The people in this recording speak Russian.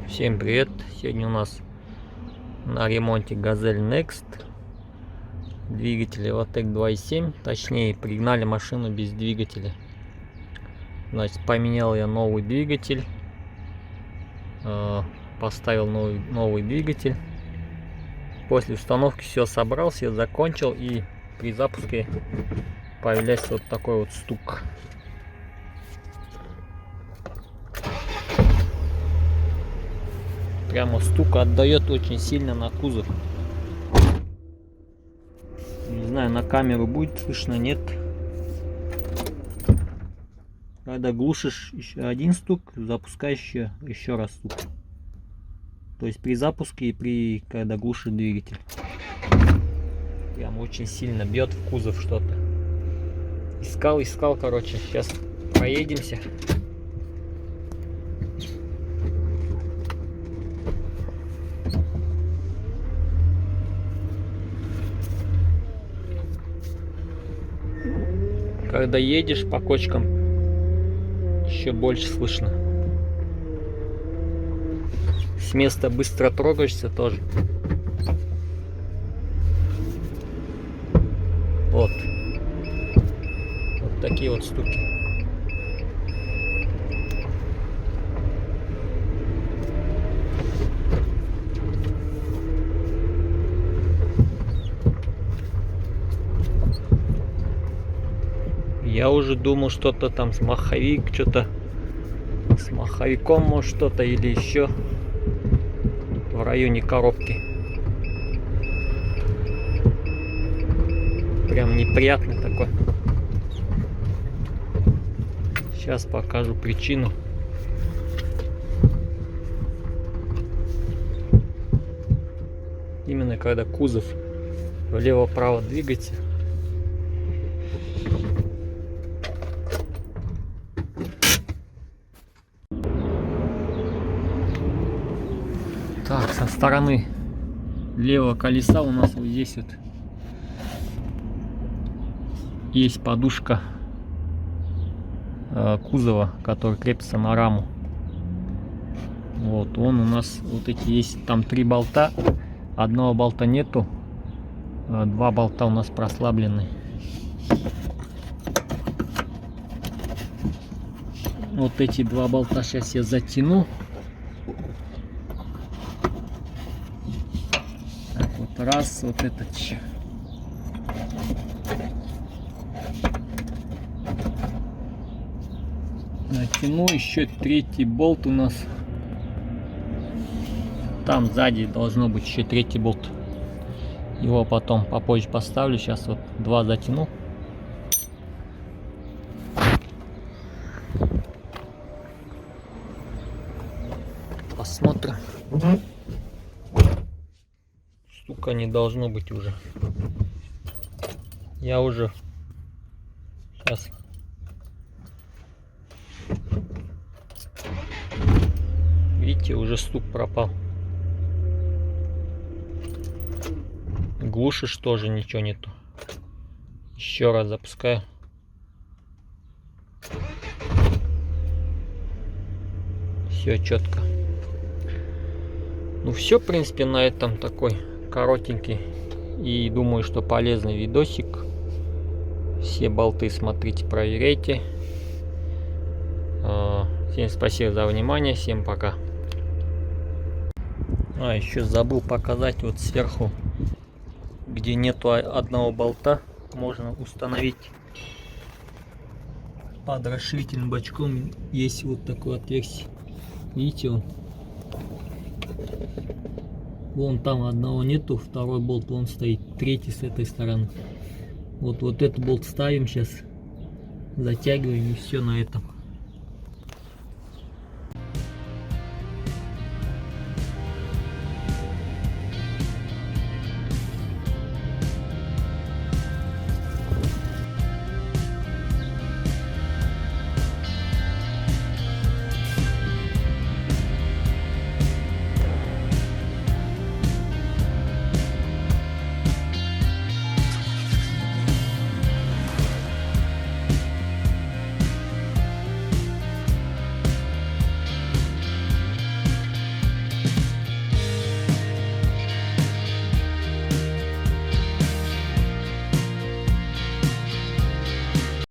Всем привет! Сегодня у нас на ремонте Газель Next. Двигатель Evotec 2.7. Точнее, пригнали машину без двигателя. Значит, поменял я новый двигатель. Поставил новый двигатель. После установки все собрал, все закончил. И при запуске появляется вот такой вот стук. Прямо стук отдает очень сильно на кузов. Не знаю, на камеру будет слышно, нет. Когда глушишь еще один стук, запускаешь еще раз стук. То есть при запуске и когда глушишь двигатель. Прям очень сильно бьет в кузов что-то. Искал, короче. Сейчас проедемся. Когда едешь по кочкам, еще больше слышно. С места быстро трогаешься тоже. Вот такие вот стуки. Я уже думал, что-то там с маховик, что-то с маховиком, может, что-то или еще в районе коробки. Прям неприятный такой. Сейчас покажу причину. Именно когда кузов влево-право двигается. Так, со стороны левого колеса у нас вот здесь вот есть подушка кузова, которая крепится на раму. Вот он у нас, вот эти есть, там 3 болта, одного болта нету, 2 болта у нас прослаблены. Вот эти 2 болта сейчас я затяну. Так, вот раз, вот этот. Натяну, еще 3-й болт у нас. Там сзади должно быть еще 3-й болт. Его потом попозже поставлю. Сейчас вот 2 затяну. Посмотрим. Стука не должно быть уже. Я уже сейчас. Видите, уже стук пропал. Глушишь, тоже ничего нету. Еще раз запускаю. Все четко. Ну все, в принципе, на этом такой коротенький и думаю, что полезный видосик. Все болты смотрите, проверяйте. Всем спасибо за внимание, всем пока. Еще забыл показать, вот сверху, где нету одного болта, можно установить под расширительным бачком. Есть вот такое отверстие. Видите, вон там одного нету, второй болт вон стоит, 3-й с этой стороны. Вот этот болт ставим сейчас, затягиваем, и все на этом.